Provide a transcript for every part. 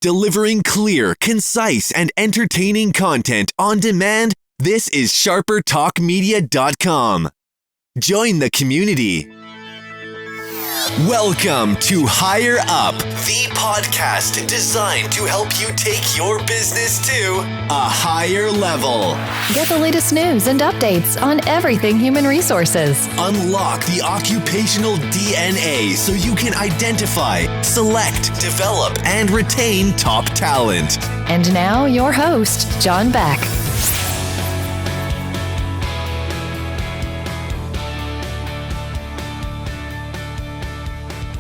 delivering clear, concise, and entertaining content on demand. This is sharpertalkmedia.com. Join the community. Welcome to Higher Up, the podcast designed to help you take your business to a higher level. Get the latest news and updates on everything human resources. Unlock the occupational DNA so you can identify, select, develop, and retain top talent. And now your host, John Beck.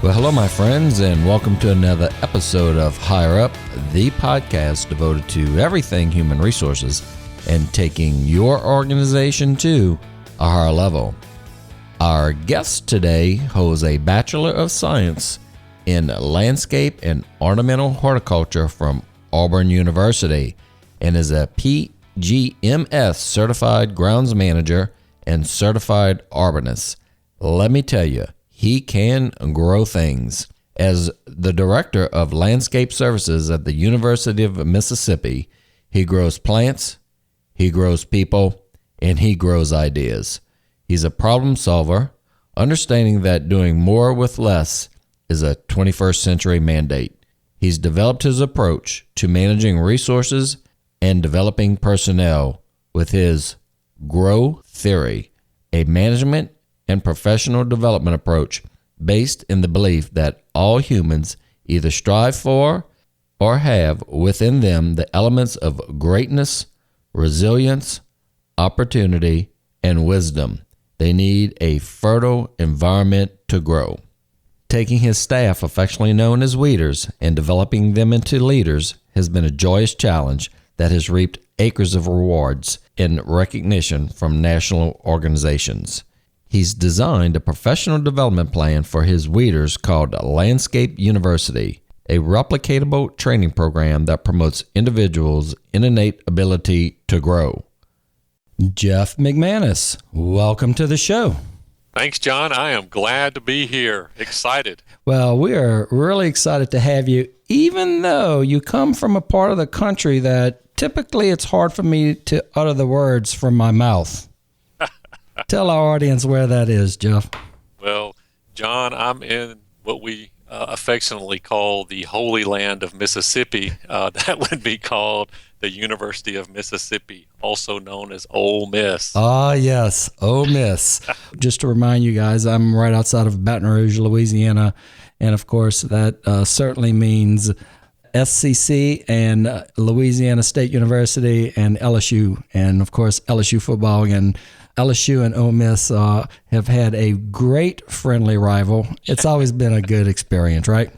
Well, hello, my friends, and welcome to another episode of Higher Up, the podcast devoted to everything human resources and taking your organization to a higher level. Our guest today holds a Bachelor of Science in Landscape and Ornamental Horticulture from Auburn University and is a PGMS Certified Grounds Manager and Certified Arborist. Let me tell you, he can grow things. As the Director of Landscape Services at the University of Mississippi, he grows plants, he grows people, and he grows ideas. He's a problem solver, understanding that doing more with less is a 21st century mandate. He's developed his approach to managing resources and developing personnel with his Grow Theory, a management and professional development approach based in the belief that all humans either strive for or have within them the elements of greatness, resilience, opportunity, and wisdom. They need a fertile environment to grow. Taking his staff, affectionately known as weeders, and developing them into leaders has been a joyous challenge that has reaped acres of rewards in recognition from national organizations. He's designed a professional development plan for his weeders called Landscape University, a replicatable training program that promotes individuals' innate ability to grow. Jeff McManus, welcome to the show. Thanks, John. I am glad to be here. Excited. Well, we are really excited to have you, even though you come from a part of the country that typically it's hard for me to utter the words from my mouth. Tell our audience where that is, Jeff. Well, John, I'm in what we affectionately call the Holy Land of Mississippi. That would be called the University of Mississippi, also known as Ole Miss. Ah, yes, Ole Miss. Just to remind you guys, I'm right outside of Baton Rouge, Louisiana, and of course that certainly means SCC and Louisiana State University and LSU, and of course LSU football. And LSU and Ole Miss have had a great friendly rival. It's always been a good experience, right?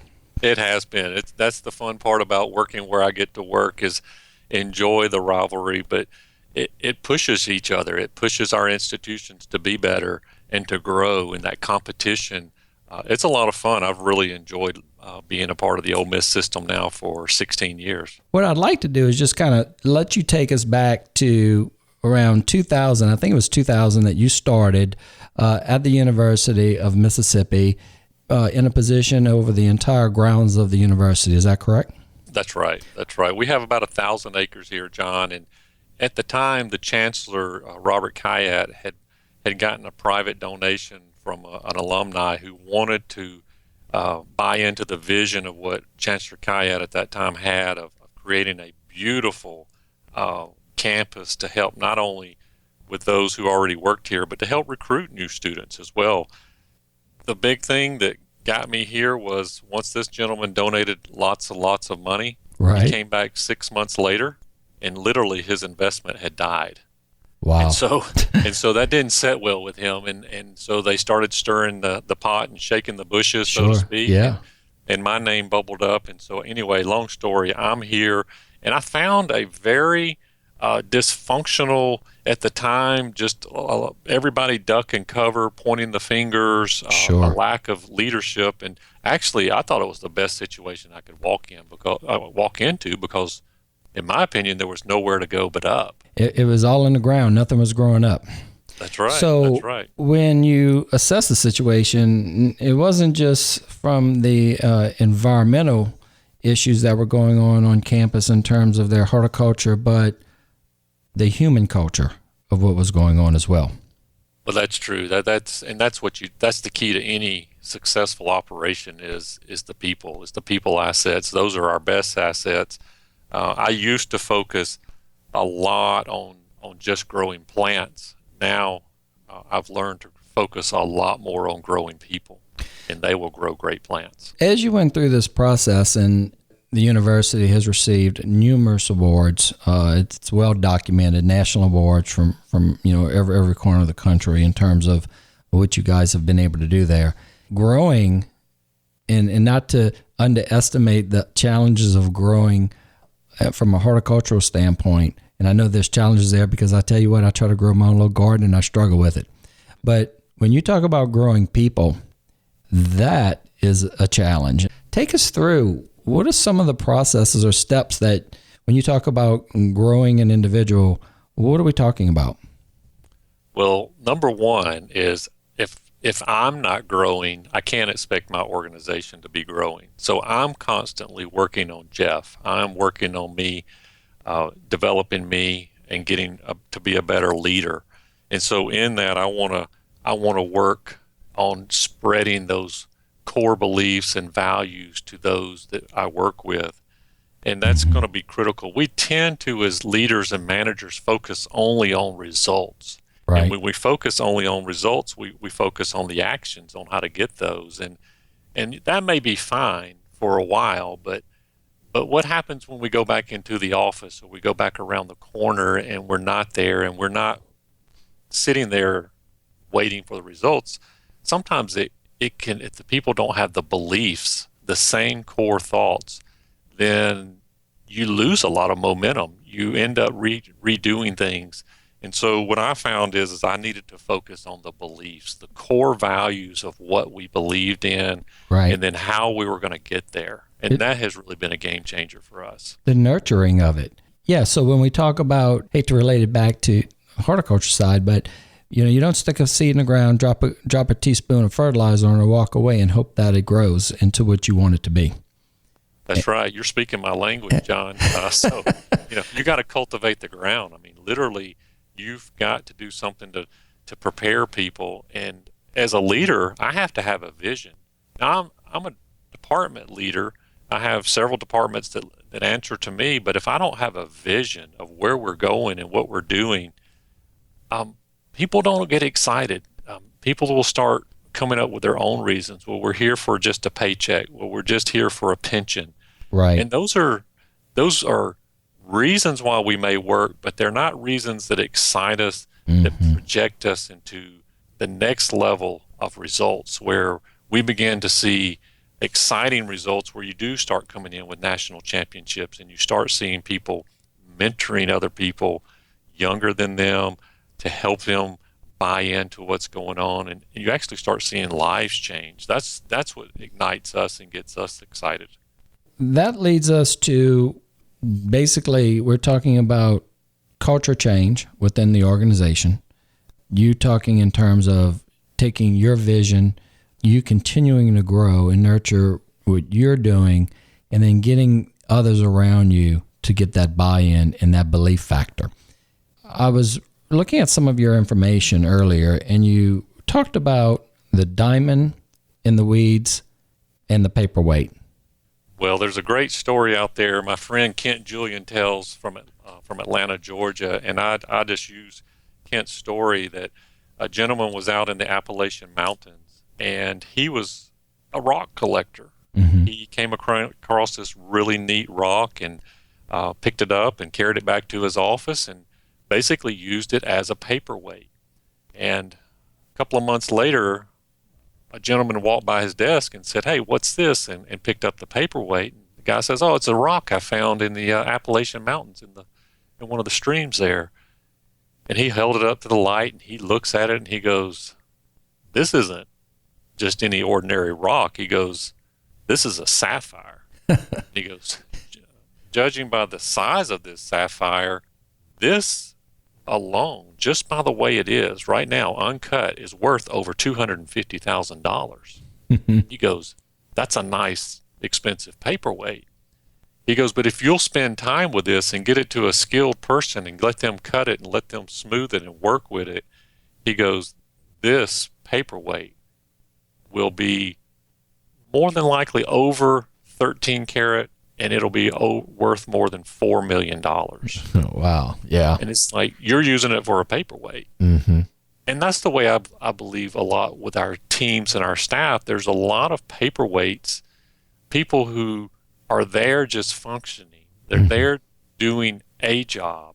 It has been. That's the fun part about working where I get to work is enjoy the rivalry, but it pushes each other. It pushes our institutions to be better and to grow in that competition. It's a lot of fun. I've really enjoyed being a part of the Ole Miss system now for 16 years. What I'd like to do is just kind of let you take us back to around 2000. I think it was 2000 that you started at the University of Mississippi in a position over the entire grounds of the university. Is that correct? That's right. We have about 1,000 acres here, John. And at the time, the Chancellor, Robert Kayat, had gotten a private donation from an alumni who wanted to buy into the vision of what Chancellor Kayat at that time had of creating a beautiful campus to help not only with those who already worked here, but to help recruit new students as well. The big thing that got me here was once this gentleman donated lots and lots of money, right. He came back 6 months later, and literally his investment had died. Wow. And so that didn't set well with him, and so they started stirring the pot and shaking the bushes, Sure. so to speak. Yeah. And my name bubbled up, and so anyway, long story, I'm here, and I found a very dysfunctional at the time, just everybody duck and cover, pointing the fingers, Sure. a lack of leadership. And actually, I thought it was the best situation I could walk into because, in my opinion, there was nowhere to go but up. It was all in the ground. Nothing was growing up. That's right. So that's right. When you assess the situation, it wasn't just from the environmental issues that were going on campus in terms of their horticulture, but the human culture of what was going on as well. Well, that's true. That's the key to any successful operation is the people assets. Those are our best assets. I used to focus a lot on just growing plants. Now I've learned to focus a lot more on growing people, and they will grow great plants. As you went through this process, and the university has received numerous awards. It's well documented, national awards from every corner of the country in terms of what you guys have been able to do there. Growing, and not to underestimate the challenges of growing from a horticultural standpoint. And I know there's challenges there because I tell you what, I try to grow my own little garden and I struggle with it. But when you talk about growing people, that is a challenge. Take us through. What are some of the processes or steps that, when you talk about growing an individual, what are we talking about? Well, number one is if I'm not growing, I can't expect my organization to be growing. So I'm constantly working on Jeff. I'm working on me, developing me, and getting to be a better leader. And so in that, I want to work on spreading those core beliefs and values to those that I work with. And that's going to be critical. We tend to, as leaders and managers, focus only on results. Right. And when we focus only on results, we focus on the actions, on how to get those. And that may be fine for a while, but what happens when we go back into the office or we go back around the corner and we're not there and we're not sitting there waiting for the results? Sometimes it can, if the people don't have the beliefs, the same core thoughts, then you lose a lot of momentum. You end up redoing things. And so what I found is I needed to focus on the beliefs, the core values of what we believed in, right, and then how we were going to get there. And that has really been a game changer for us. The nurturing of it. Yeah, so when we talk about, hate to relate it back to horticulture side, but you don't stick a seed in the ground, drop a teaspoon of fertilizer on it, and walk away and hope that it grows into what you want it to be. That's right. You're speaking my language, John. So you got to cultivate the ground. I mean, literally, you've got to do something to prepare people. And as a leader, I have to have a vision. Now, I'm a department leader. I have several departments that answer to me. But if I don't have a vision of where we're going and what we're doing, people don't get excited. People will start coming up with their own reasons. Well, we're here for just a paycheck. Well, we're just here for a pension. Right. And those are reasons why we may work, but they're not reasons that excite us, that project us into the next level of results, where we begin to see exciting results, where you do start coming in with national championships and you start seeing people mentoring other people younger than them to help them buy into what's going on, and you actually start seeing lives change. That's what ignites us and gets us excited. That leads us to, basically, we're talking about culture change within the organization. You talking in terms of taking your vision, you continuing to grow and nurture what you're doing, and then getting others around you to get that buy-in and that belief factor. I was looking at some of your information earlier, and you talked about the diamond in the weeds and the paperweight. Well, there's a great story out there my friend Kent Julian tells from Atlanta, Georgia, and I just use Kent's story that a gentleman was out in the Appalachian Mountains, and he was a rock collector. Mm-hmm. He came across this really neat rock and picked it up and carried it back to his office and basically used it as a paperweight. And a couple of months later, a gentleman walked by his desk and said, "Hey, what's this?" and picked up the paperweight. And the guy says, "Oh, it's a rock I found in the Appalachian Mountains in one of the streams there." And he held it up to the light, and he looks at it, and he goes, "This isn't just any ordinary rock." He goes, "This is a sapphire." He goes, "Judging by the size of this sapphire, this alone, just by the way it is right now, uncut, is worth over $250,000. He goes, "That's a nice, expensive paperweight." He goes, but if you'll spend time with this and get it to a skilled person and let them cut it and let them smooth it and work with it, he goes, this paperweight will be more than likely over 13 karat, and it'll be worth more than $4 million. Wow. Yeah. And it's like, you're using it for a paperweight. Mm-hmm. And that's the way I believe a lot with our teams and our staff. There's a lot of paperweights, people who are there just functioning. They're there doing a job,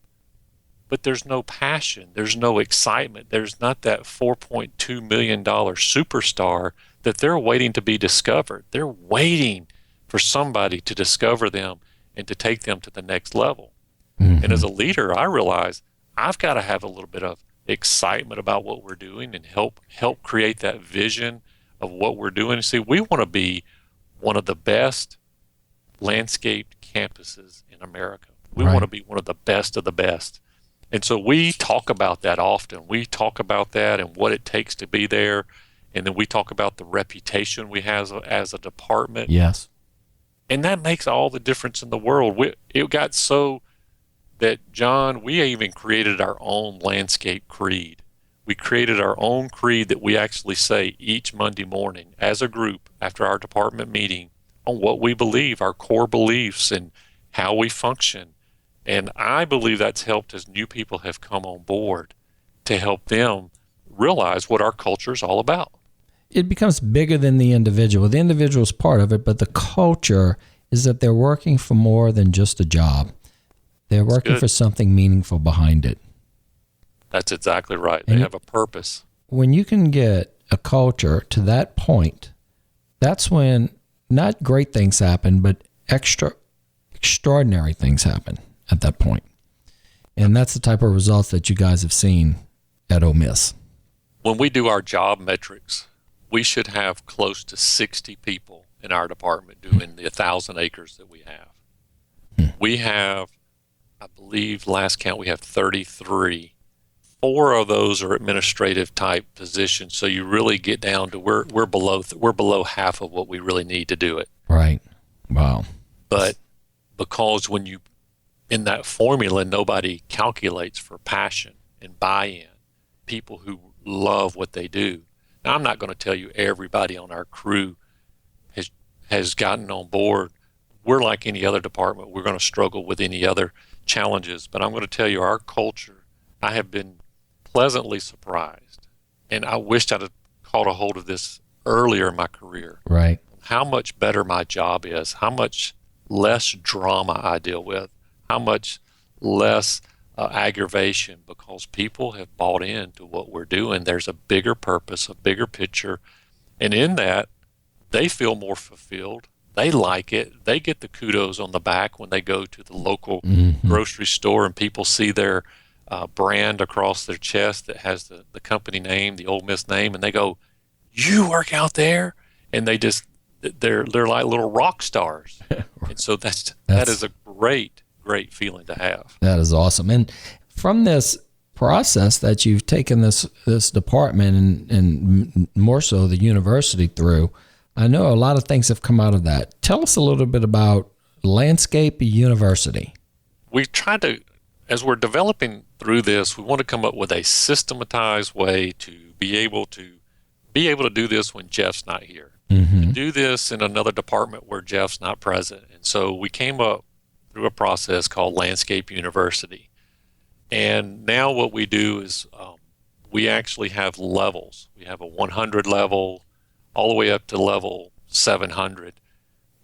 but there's no passion. There's no excitement. There's not that $4.2 million superstar that they're waiting to be discovered. They're waiting for somebody to discover them and to take them to the next level. And as a leader, I realize I've got to have a little bit of excitement about what we're doing and help create that vision of what we're doing. See, we want to be one of the best landscaped campuses in America. We want to be one of the best of the best. And so we talk about that often. We talk about that and what it takes to be there. And then we talk about the reputation we have as a department. Yes. And that makes all the difference in the world. It got so that, John, we even created our own landscape creed. We created our own creed that we actually say each Monday morning as a group after our department meeting on what we believe, our core beliefs, and how we function. And I believe that's helped as new people have come on board to help them realize what our culture is all about. It becomes bigger than the individual. The individual is part of it, but the culture is that they're working for more than just a job. They're working for something meaningful behind it. That's exactly right. They have a purpose. When you can get a culture to that point, that's when not great things happen, but extraordinary things happen at that point. And that's the type of results that you guys have seen at Ole Miss. When we do our job metrics, we should have close to 60 people in our department doing the 1,000 acres that we have. We have, I believe, last count, we have 33. 4 of those are administrative type positions, so you really get down to we're below half of what we really need to do it. Right. Wow. But because when you in that formula, nobody calculates for passion and buy-in, people who love what they do. Now, I'm not going to tell you everybody on our crew has gotten on board. We're like any other department. We're going to struggle with any other challenges, but I'm going to tell you our culture, I have been pleasantly surprised, and I wished I'd have caught a hold of this earlier in my career. Right. How much better my job is, how much less drama I deal with, how much less aggravation, because people have bought into what we're doing. There's a bigger purpose, a bigger picture, and in that, they feel more fulfilled. They like it. They get the kudos on the back when they go to the local grocery store and people see their brand across their chest that has the company name, the Ole Miss name, and they go, "You work out there?" And they're like little rock stars. And so that is a great feeling to have. That is awesome. And from this process that you've taken this department and more so the university through, I know a lot of things have come out of that. Tell us a little bit about Landscape University. We tried to, as we're developing through this, we want to come up with a systematized way to be able to do this when Jeff's not here. To do this in another department where Jeff's not present. And so we came up through a process called Landscape University. And now what we do is we actually have levels. We have a 100 level all the way up to level 700,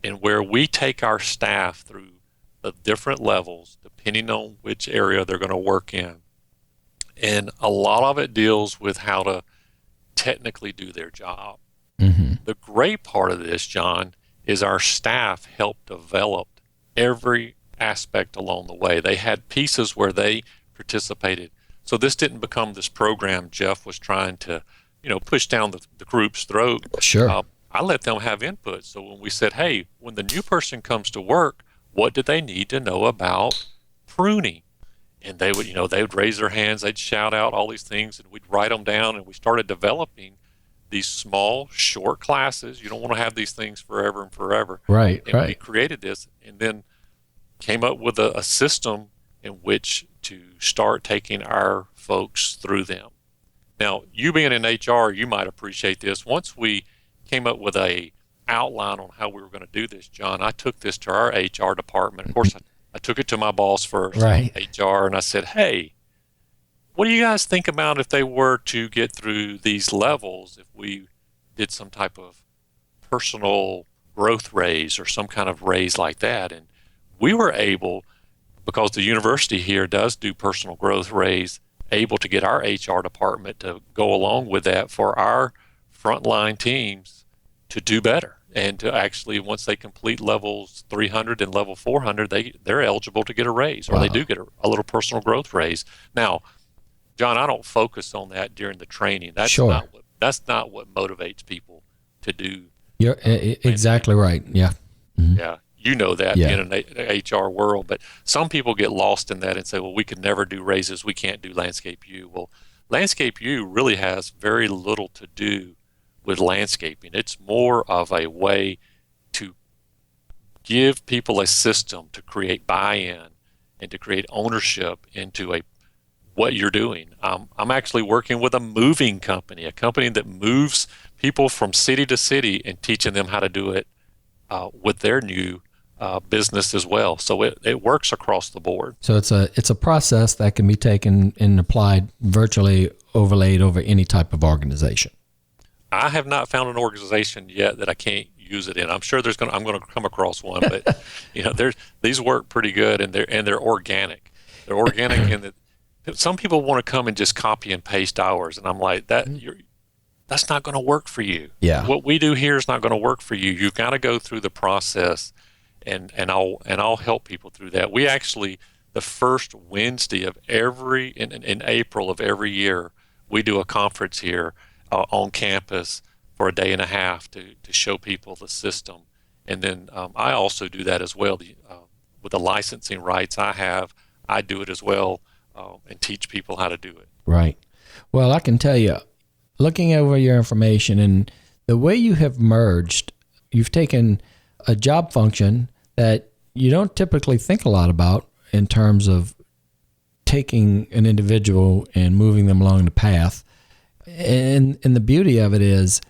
and where we take our staff through the different levels depending on which area they're going to work in. And a lot of it deals with how to technically do their job. The great part of this, John, is our staff helped develop every aspect along the way. They had pieces where they participated. So this didn't become this program Jeff was trying to, push down the group's throat. Sure. I let them have input. So when we said, hey, when the new person comes to work, what do they need to know about pruning? And they would raise their hands, they'd shout out all these things, and we'd write them down, and we started developing these small, short classes. You don't want to have these things forever and forever. Right, and we created this, and then came up with a system in which to start taking our folks through them. Now, you being in HR, you might appreciate this. Once we came up with a outline on how we were going to do this, John, I took this to our HR department. Of course, I took it to my boss first, Right. HR, and I said, hey, what do you guys think about if they were to get through these levels, if we did some type of personal growth raise or some kind of raise like that? And we were able, because the university here does do personal growth raise, able to get our HR department to go along with that for our frontline teams to do better. And to actually, once they complete levels 300 and level 400, they're eligible to get a raise, or they do get a little personal growth raise. Now, John, I don't focus on that during the training. That's not what motivates people to do. You're exactly right. Yeah. Mm-hmm. Yeah. You know that in an HR world, but some people get lost in that and say, well, we could never do raises. We can't do Landscape U. Well, Landscape U really has very little to do with landscaping. It's more of a way to give people a system to create buy-in and to create ownership into what you're doing. I'm actually working with a moving company, a company that moves people from city to city and teaching them how to do it with their new business as well. So it works across the board. So it's a process that can be taken and applied, virtually overlaid over any type of organization. I have not found an organization yet that I can't use it in. I'm sure I'm going to come across one, but these work pretty good, and they're organic. They're organic in that some people want to come and just copy and paste ours, and I'm like, that's not going to work for you. Yeah. What we do here is not going to work for you. You've got to go through the process, and I'll help people through that. We actually, the first Wednesday of in April of every year, we do a conference here on campus for a day and a half to show people the system. And then I also do that as well. With the licensing rights I have, I do it as well and teach people how to do it. Right. Well, I can tell you, looking over your information and the way you have merged, you've taken a job function that you don't typically think a lot about in terms of taking an individual and moving them along the path. And the beauty of it is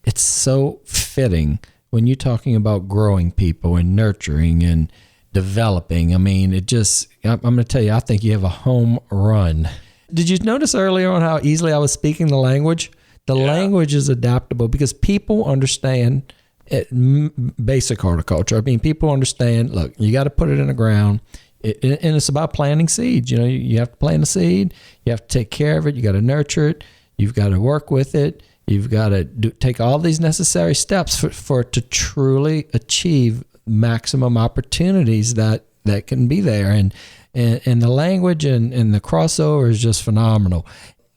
it's so fitting when you're talking about growing people and nurturing and developing. I mean, I'm going to tell you, I think you have a home run. Did you notice earlier on how easily I was speaking the language? The language is adaptable because people understand basic horticulture. I mean, people understand, look, you got to put it in the ground. And it's about planting seeds. You have to plant a seed. You have to take care of it. You got to nurture it. You've got to work with it. You've got to take all these necessary steps for it to truly achieve maximum opportunities that can be there. And the language and the crossover is just phenomenal.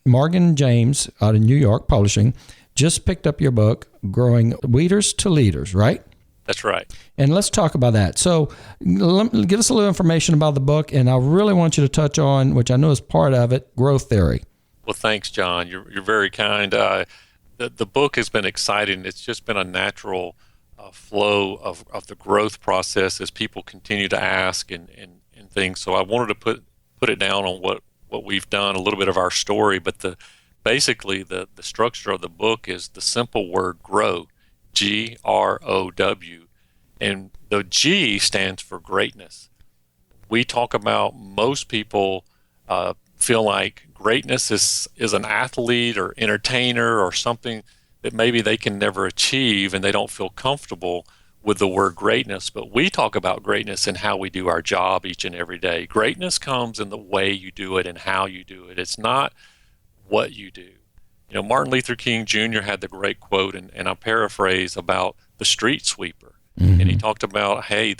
Morgan James out of New York Publishing just picked up your book, Growing Weeders to Leaders, right? That's right. And let's talk about that. So give us a little information about the book, and I really want you to touch on, which I know is part of it, growth theory. Well, thanks, John. You're very kind. The book has been exciting. It's just been a natural flow of the growth process as people continue to ask and things. So I wanted to put it down on what we've done, a little bit of our story. But basically the structure of the book is the simple word grow, GROW, and the G stands for greatness. We talk about most people feel like greatness is an athlete or entertainer or something that maybe they can never achieve, and they don't feel comfortable with the word greatness. But we talk about greatness in how we do our job each and every day. Greatness comes in the way you do it and how you do it. It's not what you do. Martin Luther King Jr. had the great quote, and I paraphrase, about the street sweeper. Mm-hmm. And he talked about, hey,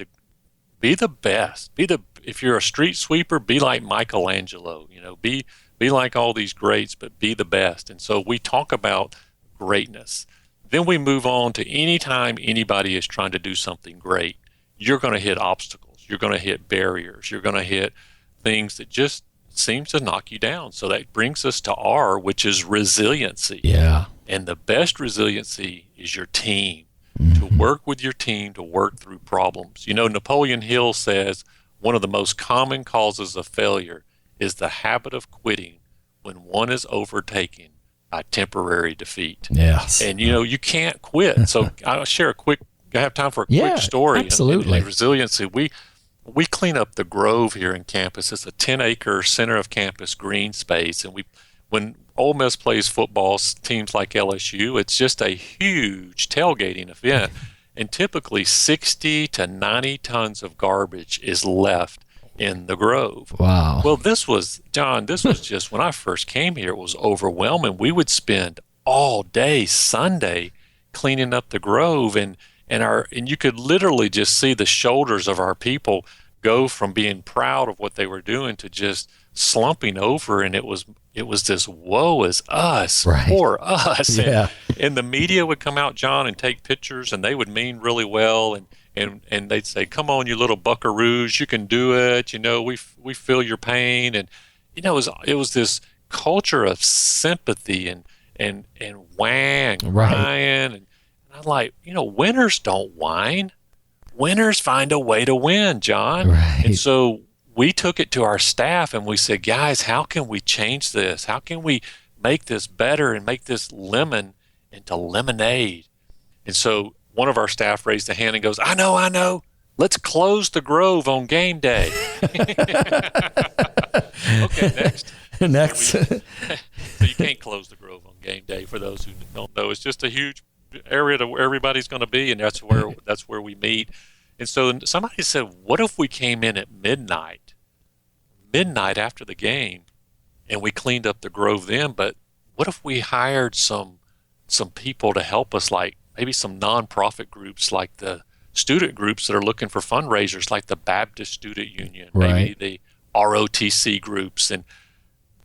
be the best. If you're a street sweeper, be like Michelangelo. Be like all these greats, but be the best. And so we talk about greatness. Then we move on to any time anybody is trying to do something great, you're going to hit obstacles. You're going to hit barriers. You're going to hit things that just seems to knock you down. So that brings us to R, which is resiliency. Yeah. And the best resiliency is your team. Mm-hmm. To work with your team to work through problems. Napoleon Hill says, one of the most common causes of failure is the habit of quitting when one is overtaken by temporary defeat. Yes. And, you can't quit. So I'll share I have time for a quick story. Absolutely. And resiliency. We clean up the Grove here in campus. It's a 10-acre center of campus green space. And when Ole Miss plays football, teams like LSU, it's just a huge tailgating event. And typically 60 to 90 tons of garbage is left in the Grove. Wow. Well, this was just when I first came here, it was overwhelming. We would spend all day Sunday cleaning up the Grove, and you could literally just see the shoulders of our people go from being proud of what they were doing to just slumping over, and it was this woe is us, right. Poor us. Yeah. And the media would come out, John, and take pictures, and they would mean really well, and they'd say, "Come on, you little buckaroos, you can do it. We feel your pain." And it was this culture of sympathy and whine, right. crying, and I'm like, winners don't whine. Winners find a way to win, John. Right. And so we took it to our staff and we said, guys, how can we change this? How can we make this better and make this lemon into lemonade? And so one of our staff raised a hand and goes, I know. Let's close the Grove on game day. Okay, next. So you can't close the Grove on game day, for those who don't know. It's just a huge area to where everybody's going to be, and that's where we meet. And so somebody said, what if we came in at midnight after the game, and we cleaned up the Grove then? But what if we hired some people to help us, like maybe some nonprofit groups, like the student groups that are looking for fundraisers, like the Baptist Student Union, right. maybe the ROTC groups, and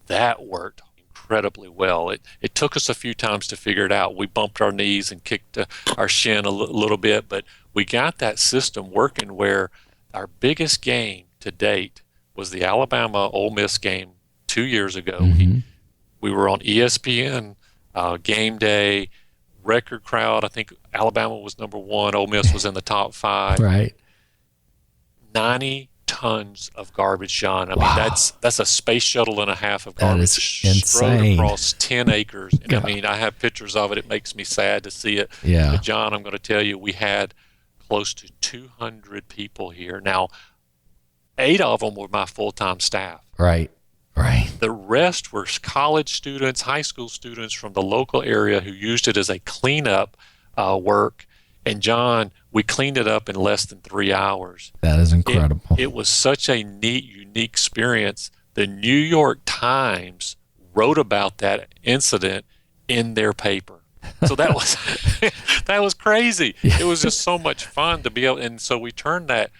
that worked incredibly well. It took us a few times to figure it out. We bumped our knees and kicked our shin a little bit, but we got that system working where our biggest game to date was the Alabama-Ole Miss game 2 years ago. Mm-hmm. We were on ESPN game day, record crowd. I think Alabama was number 1. Ole Miss was in the top 5. Right. 90 tons of garbage, John. I wow. mean, that's a space shuttle and a half of garbage strode across 10 acres. And I mean, I have pictures of it. It makes me sad to see it. Yeah. But John, I'm going to tell you, we had close to 200 people here. Now, 8 of them were my full-time staff. Right. The rest were college students, high school students from the local area who used it as a cleanup work. And John, we cleaned it up in less than 3 hours. That is incredible. It was such a neat, unique experience. The New York Times wrote about that incident in their paper. So that was crazy. It was just so much fun to be able. And so we turned that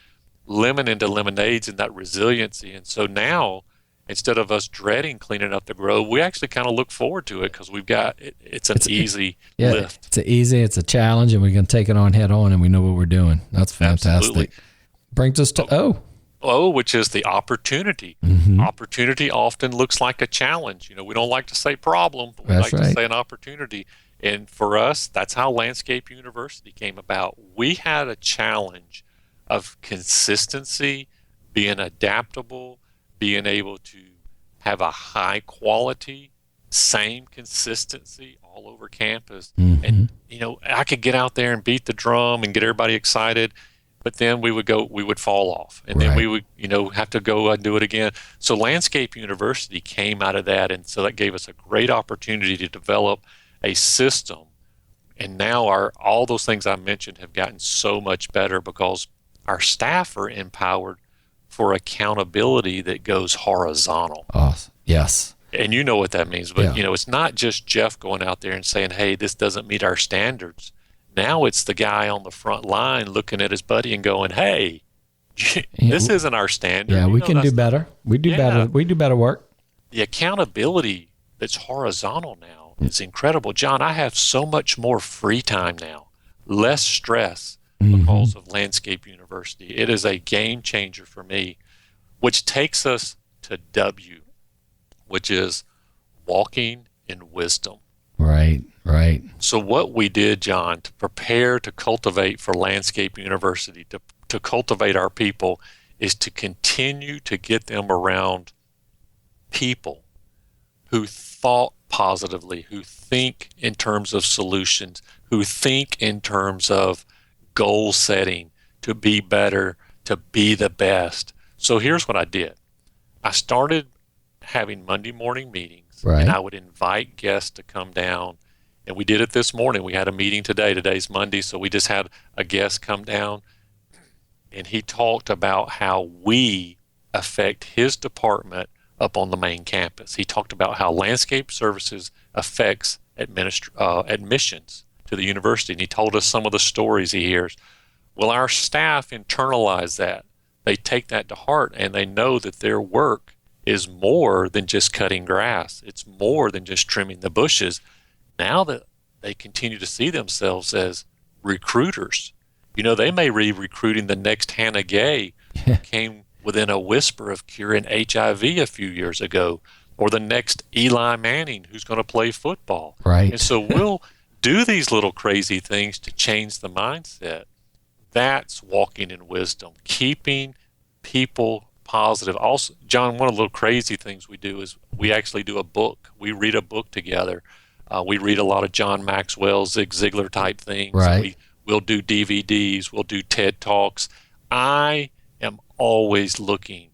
lemon into lemonades and that resiliency. And so now, instead of us dreading cleaning up the Grove, we actually kind of look forward to it because we've got it's an easy lift. It's a challenge, and we can take it on head on, and we know what we're doing. That's fantastic. Absolutely. Brings us to O, which is the opportunity. Mm-hmm. Opportunity often looks like a challenge. We don't like to say problem, but we That's like right. to say an opportunity. And for us, that's how Landscape University came about. We had a challenge of consistency, being adaptable, being able to have a high quality, same consistency all over campus. Mm-hmm. And, I could get out there and beat the drum and get everybody excited, but then we would fall off. And then we would, have to go and do it again. So Landscape University came out of that. And so that gave us a great opportunity to develop a system. And now all those things I mentioned have gotten so much better because our staff are empowered for accountability that goes horizontal. Yes. And you know what that means. But, Yeah. It's not just Jeff going out there and saying, hey, this doesn't meet our standards. Now it's the guy on the front line looking at his buddy and going, hey, this isn't our standard. Yeah, we can do better. We do better. We do better work. The accountability that's horizontal now is incredible. John, I have so much more free time now, less stress because of Landscape University. It is a game changer for me, which takes us to W, which is walking in wisdom. Right. So what we did, John, to prepare to cultivate for Landscape University, to cultivate our people, is to continue to get them around people who thought positively, who think in terms of solutions, who think in terms of goal setting, to be better, to be the best. So here's what I did. I started having Monday morning meetings, Right. and I would invite guests to come down. And we did it this morning. We had a meeting today. Today's Monday, so we just had a guest come down, and he talked about how we affect his department up on the main campus. He talked about how landscape services affects admissions to the university, and he told us some of the stories he hears. Well, our staff internalize that. They take that to heart, and they know that their work is more than just cutting grass. It's more than just trimming the bushes. Now that they continue to see themselves as recruiters, they may be recruiting the next Hannah Gay who came within a whisper of curing HIV a few years ago, or the next Eli Manning who's going to play football. Right. And so we'll do these little crazy things to change the mindset. That's walking in wisdom, keeping people positive. Also, John, one of the little crazy things we do is we actually do a book. We read a book together. We read a lot of John Maxwell, Zig Ziglar type things. Right. We'll do DVDs. We'll do TED Talks. I am always looking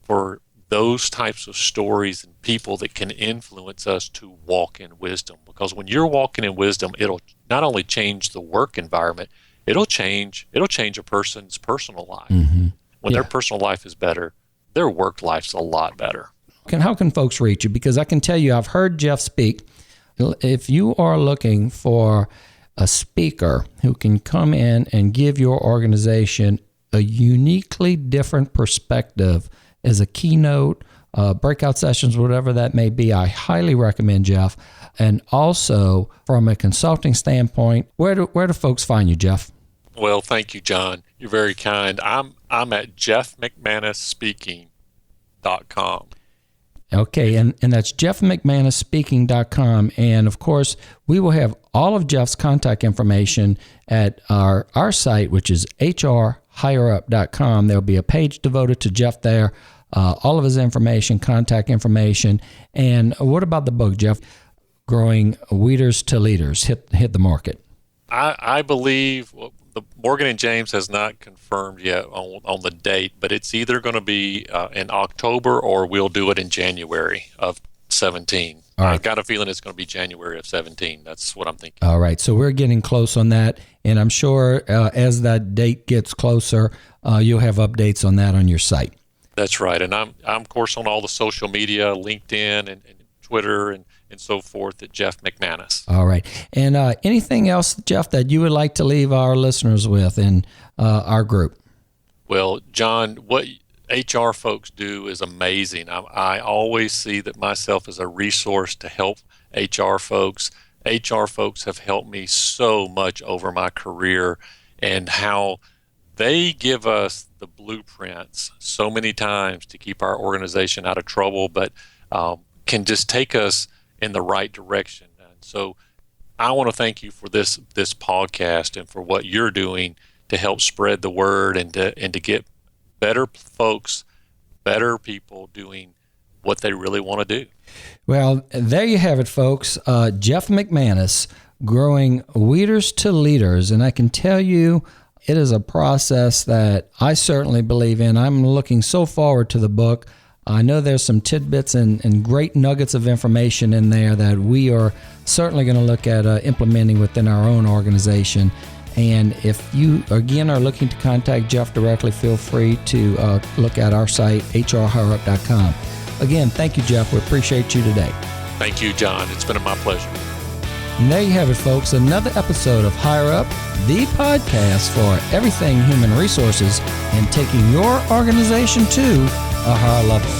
for those types of stories and people that can influence us to walk in wisdom. Because when you're walking in wisdom, it'll not only change the work environment, it'll change a person's personal life. Mm-hmm. When their personal life is better, their work life's a lot better. How can folks reach you? Because I can tell you, I've heard Jeff speak. If you are looking for a speaker who can come in and give your organization a uniquely different perspective as a keynote, breakout sessions, whatever that may be, I highly recommend Jeff. And also, from a consulting standpoint, where do folks find you, Jeff? Well, thank you, John. You're very kind. I'm at jeffmcmanusspeaking.com. Okay, and that's jeffmcmanusspeaking.com. And, of course, we will have all of Jeff's contact information at our site, which is hrhigherup.com. There'll be a page devoted to Jeff there, all of his information, contact information. And what about the book, Jeff? Growing Weeders to Leaders, hit the market. I believe the Morgan & James has not confirmed yet on the date, but it's either going to be in October or we'll do it in January of 17. All right. I've got a feeling it's going to be January of 17. That's what I'm thinking. All right. So we're getting close on that. And I'm sure as that date gets closer, you'll have updates on that on your site. That's right. And I'm of course, on all the social media, LinkedIn and Twitter and so forth at Jeff McManus. All right. And anything else, Jeff, that you would like to leave our listeners with in our group? Well, John, what HR folks do is amazing. I always see that myself as a resource to help HR folks. HR folks have helped me so much over my career, and how they give us the blueprints so many times to keep our organization out of trouble, but can just take us in the right direction. And so I want to thank you for this podcast and for what you're doing to help spread the word and to get better folks, better people doing what they really want to do. Well, there you have it, folks. Jeff McManus, Growing Weeders to Leaders. And I can tell you, it is a process that I certainly believe in. I'm looking so forward to the book. I know there's some tidbits and great nuggets of information in there that we are certainly going to look at implementing within our own organization. And if you, again, are looking to contact Jeff directly, feel free to look at our site, hrhigherup.com. Again, thank you, Jeff. We appreciate you today. Thank you, John. It's been my pleasure. And there you have it, folks. Another episode of Higher Up, the podcast for everything human resources and taking your organization to a higher level.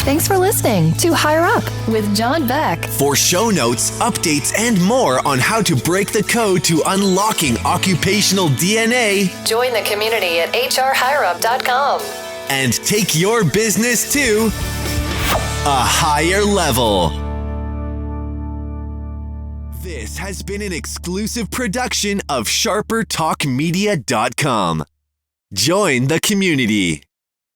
Thanks for listening to Higher Up with John Beck. For show notes, updates, and more on how to break the code to unlocking occupational DNA, Join the community at hrhigherup.com. and take your business to a higher level. This has been an exclusive production of SharperTalkMedia.com. Join the community.